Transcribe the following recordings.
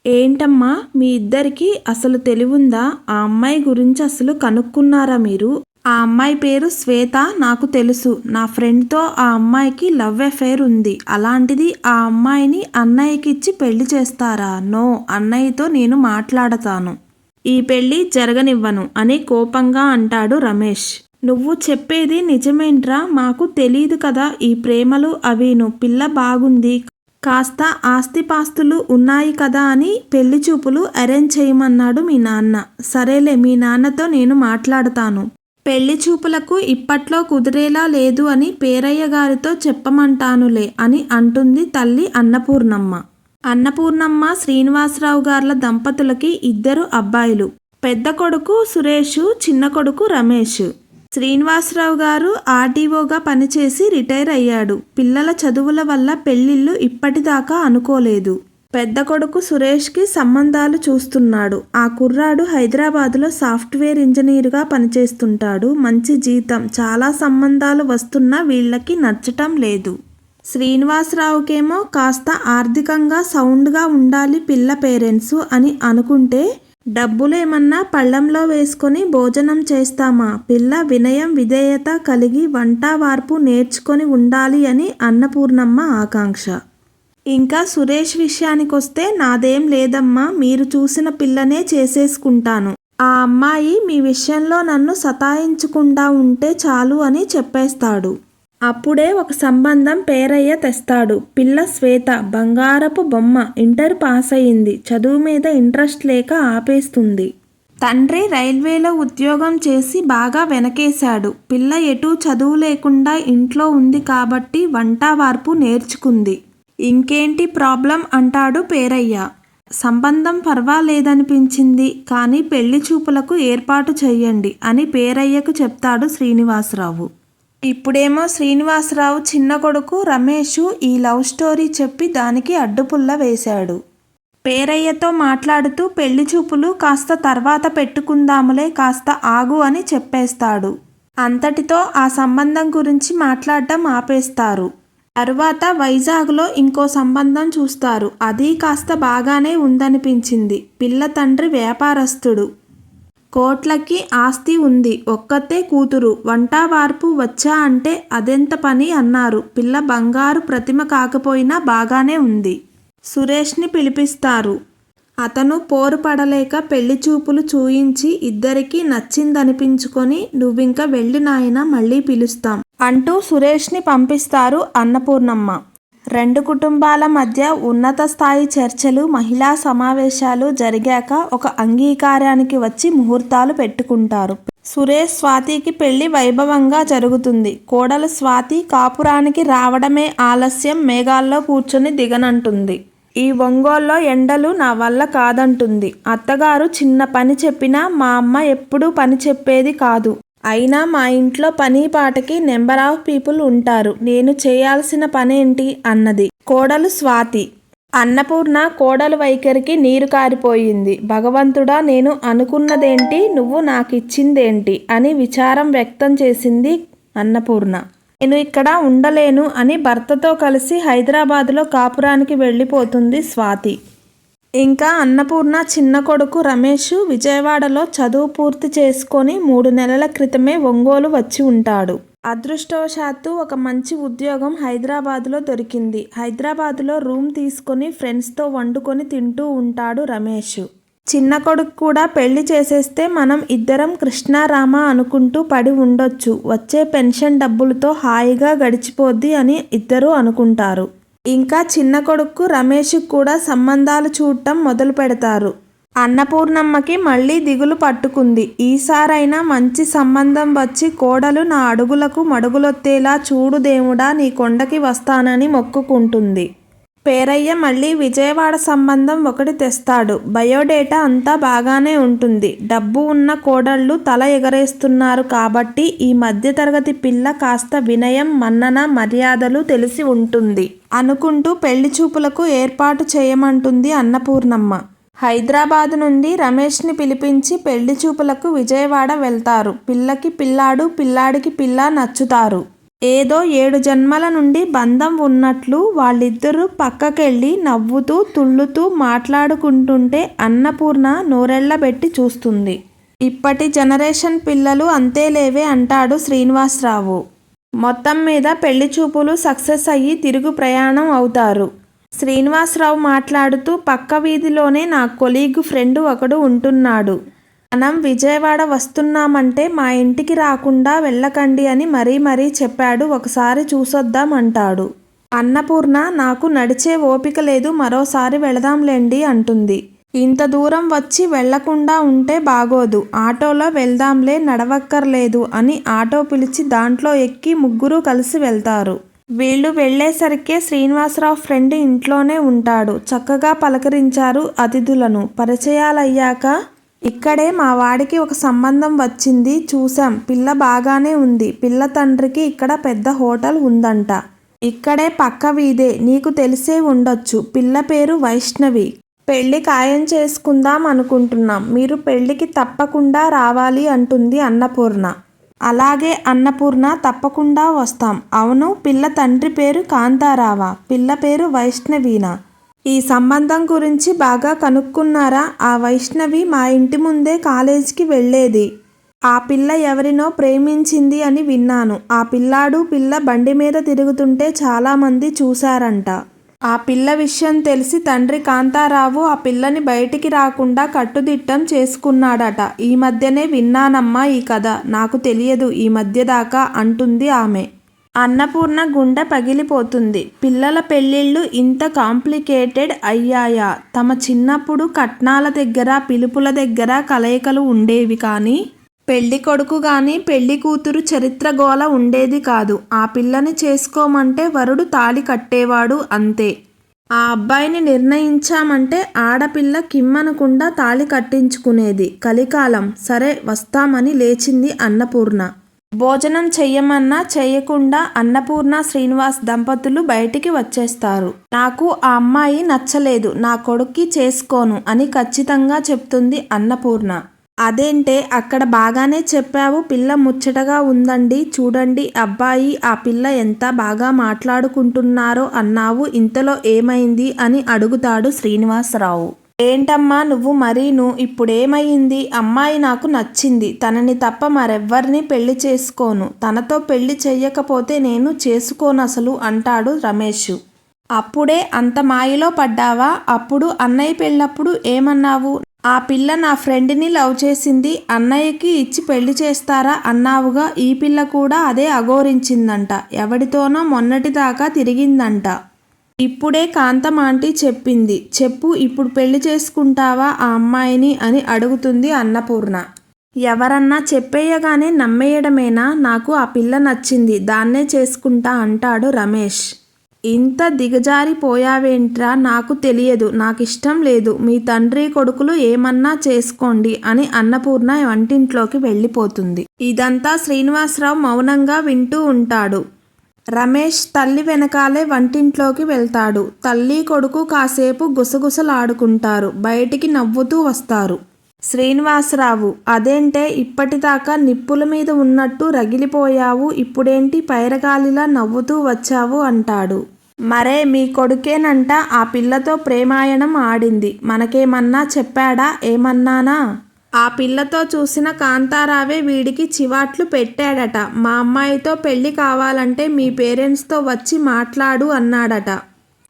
ఏంటమ్మా మీ ఇద్దరికి అసలు తెలివుందా? ఆ అమ్మాయి గురించి అసలు కనుక్కున్నారా మీరు? ఆ అమ్మాయి పేరు శ్వేత. నాకు తెలుసు. నా ఫ్రెండ్తో ఆ అమ్మాయికి లవ్ అఫైర్ ఉంది. అలాంటిది ఆ అమ్మాయిని అన్నయ్యకి ఇచ్చి పెళ్లి చేస్తారా? నో, అన్నయ్యతో నేను మాట్లాడతాను. ఈ పెళ్లి జరగనివ్వను అని కోపంగా అంటాడు రమేష్. నువ్వు చెప్పేది నిజమేంట్రా? మాకు తెలీదు కదా ఈ ప్రేమలు అవిను. పిల్ల బాగుంది, కాస్త ఆస్తిపాస్తులు ఉన్నాయి కదా అని పెళ్లి చూపులు అరేంజ్ చేయమన్నాడు మీ నాన్న. సరేలే, మీ నాన్నతో నేను మాట్లాడతాను. పెళ్లి చూపులకు ఇప్పట్లో కుదిరేలా లేదు అని పేరయ్య గారితో చెప్పమంటానులే అని అంటుంది తల్లి అన్నపూర్ణమ్మ. అన్నపూర్ణమ్మ శ్రీనివాసరావు గార్ల దంపతులకి ఇద్దరు అబ్బాయిలు. పెద్ద కొడుకు సురేష్, చిన్న కొడుకు రమేష్. శ్రీనివాసరావు గారు ఆర్డీఓగా పనిచేసి రిటైర్ అయ్యాడు. పిల్లల చదువుల వల్ల పెళ్లిళ్ళు ఇప్పటిదాకా అనుకోలేదు. పెద్ద కొడుకు సురేష్కి సంబంధాలు చూస్తున్నాడు. ఆ కుర్రాడు హైదరాబాదులో సాఫ్ట్వేర్ ఇంజనీర్గా పనిచేస్తుంటాడు. మంచి జీతం. చాలా సంబంధాలు వస్తున్నా వీళ్ళకి నచ్చటం లేదు. శ్రీనివాసరావుకేమో కాస్త ఆర్థికంగా సౌండ్గా ఉండాలి పిల్ల పేరెంట్స్ అని అనుకుంటే, డబ్బులేమన్నా పళ్ళెంలో వేసుకొని భోజనం చేస్తామా? పిల్ల వినయం విధేయత కలిగి వంట వార్పు నేర్చుకొని ఉండాలి అని అన్నపూర్ణమ్మ ఆకాంక్ష. ఇంకా సురేష్ విషయానికొస్తే నాదేం లేదమ్మా, మీరు చూసిన పిల్లనే చేసేసుకుంటాను. ఆ అమ్మాయి మీ విషయంలో నన్ను సతాయించకుండా ఉంటే చాలు అని చెప్పేస్తాడు. అప్పుడే ఒక సంబంధం పేరయ్య తెస్తాడు. పిల్ల శ్వేత, బంగారపు బొమ్మ. ఇంటర్ పాస్ అయింది. చదువు మీద ఇంట్రెస్ట్ లేక ఆపేస్తుంది. తండ్రి రైల్వేలో ఉద్యోగం చేసి బాగా వెనకేశాడు. పిల్ల ఎటూ చదువు లేకుండా ఇంట్లో ఉంది కాబట్టి వంట వార్పు నేర్చుకుంది. ఇంకేంటి ప్రాబ్లం అంటాడు పేరయ్య. సంబంధం పర్వాలేదనిపించింది, కానీ పెళ్లి చూపులకు ఏర్పాటు చెయ్యండి అని పేరయ్యకు చెప్తాడు శ్రీనివాసరావు. ఇప్పుడేమో శ్రీనివాసరావు చిన్న కొడుకు రమేష్ ఈ లవ్ స్టోరీ చెప్పి దానికి అడ్డుపుల్ల వేశాడు. పేరయ్యతో మాట్లాడుతూ పెళ్లి చూపులు కాస్త తర్వాత పెట్టుకుందాములే, కాస్త ఆగు అని చెప్పేస్తాడు. అంతటితో ఆ సంబంధం గురించి మాట్లాడటం ఆపేస్తారు. తరువాత వైజాగ్లో ఇంకో సంబంధం చూస్తారు. అది కాస్త బాగానే ఉందనిపించింది. పిల్ల తండ్రి వ్యాపారస్తుడు. కోట్లకి ఆస్తి ఉంది. ఒక్కతే కూతురు. వంట వార్పు వచ్చా అంటే అదెంత పని అన్నారు. పిల్ల బంగారు ప్రతిమ కాకపోయినా బాగానే ఉంది. సురేష్ని పిలిపిస్తారు. అతను పోరు పడలేక పెళ్లి చూపులు చూయించి ఇద్దరికీ నచ్చిందనిపించుకొని, నువ్వింక వెళ్ళి నాయనా, మళ్ళీ పిలుస్తాం అంటూ సురేష్ని పంపిస్తారు అన్నపూర్ణమ్మ. రెండు కుటుంబాల మధ్య ఉన్నత స్థాయి చర్చలు, మహిళా సమావేశాలు జరిగాక ఒక అంగీకారానికి వచ్చి ముహూర్తాలు పెట్టుకుంటారు. సురేష్ స్వాతికి పెళ్లి వైభవంగా జరుగుతుంది. కోడలు స్వాతి కాపురానికి రావడమే ఆలస్యం, మేఘాల్లో కూర్చొని దిగనంటుంది. ఈ ఒంగోల్లో ఎండలు నా వల్ల కాదంటుంది. అత్తగారు చిన్న పని చెప్పినా మా అమ్మ ఎప్పుడూ పని చెప్పేది కాదు. అయినా మా ఇంట్లో పని పాటకి నెంబర్ ఆఫ్ పీపుల్ ఉంటారు. నేను చేయాల్సిన పనేంటి అన్నది కోడలు స్వాతి. అన్నపూర్ణ కోడలు వైఖరికి నీరు కారిపోయింది. భగవంతుడా, నేను అనుకున్నదేంటి, నువ్వు నాకిచ్చిందేంటి అని విచారం వ్యక్తం చేసింది అన్నపూర్ణ. నేను ఇక్కడ ఉండలేను అని భర్తతో కలిసి హైదరాబాదులో కాపురానికి వెళ్ళిపోతుంది స్వాతి. ఇంకా అన్నపూర్ణ చిన్న కొడుకు రమేష్ విజయవాడలో చదువు పూర్తి చేసుకొని 3 నెలల క్రితమే ఒంగోలు వచ్చి ఉంటాడు. అదృష్టవశాత్తు ఒక మంచి ఉద్యోగం హైదరాబాదులో దొరికింది. హైదరాబాదులో రూమ్ తీసుకొని ఫ్రెండ్స్తో వండుకొని తింటూ ఉంటాడు రమేష్. చిన్న కొడుకు కూడా పెళ్లి చేసేస్తే మనం ఇద్దరం కృష్ణారామ అనుకుంటూ పడి ఉండొచ్చు. వచ్చే పెన్షన్ డబ్బులతో హాయిగా గడిచిపోద్ది అని ఇద్దరూ అనుకుంటారు. ఇంకా చిన్న కొడుకు రమేష్ కూడా సంబంధాలు చూడటం మొదలు పెడతారు. అన్నపూర్ణమ్మకి మళ్ళీ దిగులు పట్టుకుంది. ఈసారైనా మంచి సంబంధం వచ్చి కోడలు నా అడుగులకు మడుగులొత్తేలా చూడు దేవుడా, నీ కొండకి వస్తానని మొక్కుకుంటుంది. పేరయ్య మళ్ళీ విజయవాడ సంబంధం ఒకటి తెస్తాడు. బయోడేటా అంతా బాగానే ఉంటుంది. డబ్బు ఉన్న కోడళ్ళు తల ఎగరేస్తున్నారు కాబట్టి ఈ మధ్యతరగతి పిల్ల కాస్త వినయం, మన్నన, మర్యాదలు తెలిసి ఉంటుంది అనుకుంటూ పెళ్లి చూపులకు ఏర్పాటు చేయమంటుంది అన్నపూర్ణమ్మ. హైదరాబాద్ నుండి రమేష్ని పిలిపించి పెళ్లి చూపులకు విజయవాడ వెళ్తారు. పిల్లకి పిల్లాడు, పిల్లాడికి పిల్ల నచ్చుతారు. ఏదో 7 జన్మల నుండి బంధం ఉన్నట్లు వాళ్ళిద్దరూ పక్కకెళ్ళి నవ్వుతూ తుళ్ళుతూ మాట్లాడుకుంటుంటే అన్నపూర్ణ నోరెళ్ళబెట్టి చూస్తుంది. ఇప్పటి జనరేషన్ పిల్లలు అంతేలేవే అంటాడు శ్రీనివాసరావు. మొత్తం మీద పెళ్లి చూపులు సక్సెస్ అయ్యి తిరుగు ప్రయాణం అవుతారు. శ్రీనివాసరావు మాట్లాడుతూ పక్క వీధిలోనే నా కొలీగ్ ఫ్రెండ్ ఒకడు ఉంటున్నాడు. మనం విజయవాడ వస్తున్నామంటే మా ఇంటికి రాకుండా వెళ్ళకండి అని మరీ చెప్పాడు. ఒకసారి చూసొద్దాం అంటాడు. అన్నపూర్ణ నాకు నడిచే ఓపిక లేదు, మరోసారి వెళదాంలేండి అంటుంది. ఇంత దూరం వచ్చి వెళ్లకుండా ఉంటే బాగోదు, ఆటోలో వెళ్దాంలే నడవక్కర్లేదు అని ఆటో పిలిచి దాంట్లో ఎక్కి ముగ్గురు కలిసి వెళ్తారు. వీళ్ళు వెళ్లేసరికే శ్రీనివాసరావు ఫ్రెండ్ ఇంట్లోనే ఉంటాడు. చక్కగా పలకరించారు అతిథులను. పరిచయాలయ్యాక ఇక్కడే మా వాడికి ఒక సంబంధం వచ్చింది, చూశాం, పిల్ల బాగానే ఉంది. పిల్ల తండ్రికి ఇక్కడ పెద్ద హోటల్ ఉందంట. ఇక్కడే పక్క వీధే, నీకు తెలిసే ఉండొచ్చు. పిల్ల పేరు వైష్ణవి. పెళ్లి ఖాయం చేసుకుందాం అనుకుంటున్నాం, మీరు పెళ్లికి తప్పకుండా రావాలి అంటుంది అన్నపూర్ణ. అలాగే అన్నపూర్ణ, తప్పకుండా వస్తాం. అవును, పిల్ల తండ్రి పేరు కాంతారావా? పిల్ల పేరు వైష్ణవీనా? ఈ సంబంధం గురించి బాగా కనుక్కున్నారా? ఆ వైష్ణవి మా ఇంటి ముందే కాలేజీకి వెళ్ళేది. ఆ పిల్ల ఎవరినో ప్రేమించింది అని విన్నాను. ఆ పిల్లాడు పిల్ల బండి మీద తిరుగుతుంటే చాలామంది చూశారంట. ఆ పిల్ల విషయం తెలిసి తండ్రి కాంతారావు ఆ పిల్లని బయటికి రాకుండా కట్టుదిట్టం చేసుకున్నాడట. ఈ మధ్యనే విన్నానమ్మా ఈ కథ, నాకు తెలియదు ఈ మధ్య దాకా అంటుంది ఆమె. అన్నపూర్ణ గుండె పగిలిపోతుంది. పిల్లల పెళ్ళిళ్ళు ఇంత కాంప్లికేటెడ్ అయ్యాయా? తమ చిన్నప్పుడు కట్నాల దగ్గర పిలుపుల దగ్గర కలయికలు ఉండేవి కానీ పెళ్లి కొడుకు గాని పెళ్లి కూతురు చరిత్ర గోల ఉండేది కాదు. ఆ పిల్లని చేసుకోమంటే వరుడు తాళి కట్టేవాడు అంతే. ఆ అబ్బాయిని నిర్ణయించామంటే ఆడపిల్ల కిమ్మనకుండా తాళి కట్టించుకునేది. కలికాలం. సరే వస్తామని లేచింది అన్నపూర్ణ. భోజనం చెయ్యమన్నా చెయ్యకుండా అన్నపూర్ణ శ్రీనివాస్ దంపతులు బయటికి వచ్చేస్తారు. నాకు ఆ అమ్మాయి నచ్చలేదు, నా కొడుక్కి చేసుకోను అని ఖచ్చితంగా చెప్తుంది అన్నపూర్ణ. అదేంటే, అక్కడ బాగానే చెప్పావు, పిల్ల ముచ్చటగా ఉందండి, చూడండి అబ్బాయి ఆ పిల్ల ఎంత బాగా మాట్లాడుకుంటున్నారో అన్నావు, ఇంతలో ఏమైంది అని అడుగుతాడు శ్రీనివాసరావు. ఏంటమ్మా నువ్వు మరీను, ఇప్పుడేమయ్యింది? అమ్మాయి నాకు నచ్చింది, తనని తప్ప మరెవ్వరిని పెళ్లి చేసుకోను, తనతో పెళ్లి చెయ్యకపోతే నేను చేసుకోనసలు అంటాడు రమేష్. అప్పుడే అంత మాయలో పడ్డావా? అప్పుడు అన్నయ్య పెళ్ళప్పుడు ఏమన్నావు? ఆ పిల్ల నా ఫ్రెండ్ని లవ్ చేసింది, అన్నయ్యకి ఇచ్చి పెళ్లి చేస్తారా అన్నావుగా. ఈ పిల్ల కూడా అదే అఘోరించిందంట, ఎవడితోనో మొన్నటిదాకా తిరిగిందంట. ఇప్పుడే కాంతం ఆంటీ చెప్పింది. చెప్పు, ఇప్పుడు పెళ్లి చేసుకుంటావా ఆ అమ్మాయిని అని అడుగుతుంది అన్నపూర్ణ. ఎవరన్నా చెప్పేయగానే నమ్మేయడమేనా? నాకు ఆ పిల్ల నచ్చింది, దాన్నే చేసుకుంటా అంటాడు రమేష్. ఇంత దిగజారిపోయావేంట్రా? నాకు తెలియదు, నాకిష్టం లేదు, మీ తండ్రి కొడుకులు ఏమన్నా చేసుకోండి అని అన్నపూర్ణ వంటింట్లోకి వెళ్ళిపోతుంది. ఇదంతా శ్రీనివాసరావు మౌనంగా వింటూ ఉంటాడు. రమేష్ తల్లి వెనకాలే వంటింట్లోకి వెళ్తాడు. తల్లి కొడుకు కాసేపు గుసగుసలాడుకుంటారు. బయటికి నవ్వుతూ వస్తారు. శ్రీనివాసరావు, అదేంటే ఇప్పటిదాకా నిప్పుల మీద ఉన్నట్టు రగిలిపోయావు, ఇప్పుడేంటి పైరగాలిలా నవ్వుతూ వచ్చావు అంటాడు. మరే మీ కొడుకేనంట ఆ పిల్లతో ప్రేమాయణం ఆడింది, మనకేమన్నా చెప్పాడా? ఏమన్నానా? ఆ పిల్లతో చూసిన కాంతారావే వీడికి చివాట్లు పెట్టాడట. మా అమ్మాయితో పెళ్లి కావాలంటే మీ పేరెంట్స్తో వచ్చి మాట్లాడు అన్నాడట.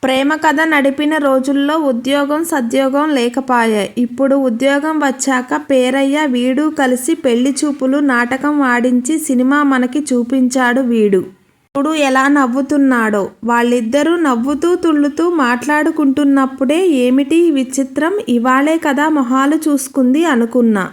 ప్రేమ కథ నడిపిన రోజుల్లో ఉద్యోగం సద్యోగం లేకపాయే. ఇప్పుడు ఉద్యోగం వచ్చాక పేరయ్య వీడు కలిసి పెళ్లి చూపులు నాటకం ఆడించి సినిమా మనకి చూపించాడు వీడు. ఇప్పుడు ఎలా నవ్వుతున్నాడో. వాళ్ళిద్దరూ నవ్వుతూ తుళ్ళుతూ మాట్లాడుకుంటున్నప్పుడే ఏమిటి విచిత్రం, ఇవాళే కదా మొహాలు చూసుకుంది అనుకున్నా.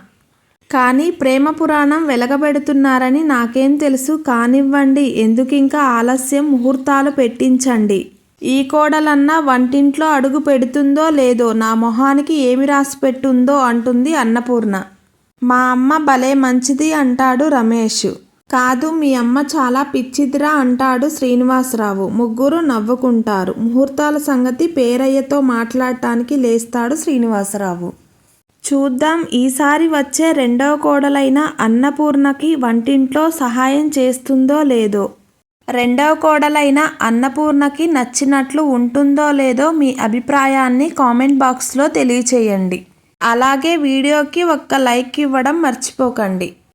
కానీ ప్రేమ పురాణం వెలగబెడుతున్నారని నాకేం తెలుసు. కానివ్వండి, ఎందుకింకా ఆలస్యం, ముహూర్తాలు పెట్టించండి. ఈ కోడలన్నా వంటింట్లో అడుగు పెడుతుందో లేదో, నా మొహానికి ఏమి రాసి పెట్టుందో అంటుంది అన్నపూర్ణ. మా అమ్మ భలే మంచిది అంటాడు రమేష్. కాదు, మీ అమ్మ చాలా పిచ్చిదిరా అంటాడు శ్రీనివాసరావు. ముగ్గురు నవ్వుకుంటారు. ముహూర్తాల సంగతి పేరయ్యతో మాట్లాడటానికి లేస్తాడు శ్రీనివాసరావు. చూద్దాం, ఈసారి వచ్చే రెండవ కోడలైన అన్నపూర్ణకి వంటింట్లో సహాయం చేస్తుందో లేదో. రెండవ కోడలైన అన్నపూర్ణకి నచ్చినట్లు ఉంటుందో లేదో మీ అభిప్రాయాన్ని కామెంట్ బాక్స్లో తెలియచేయండి. అలాగే వీడియోకి ఒక్క లైక్ ఇవ్వడం మర్చిపోకండి.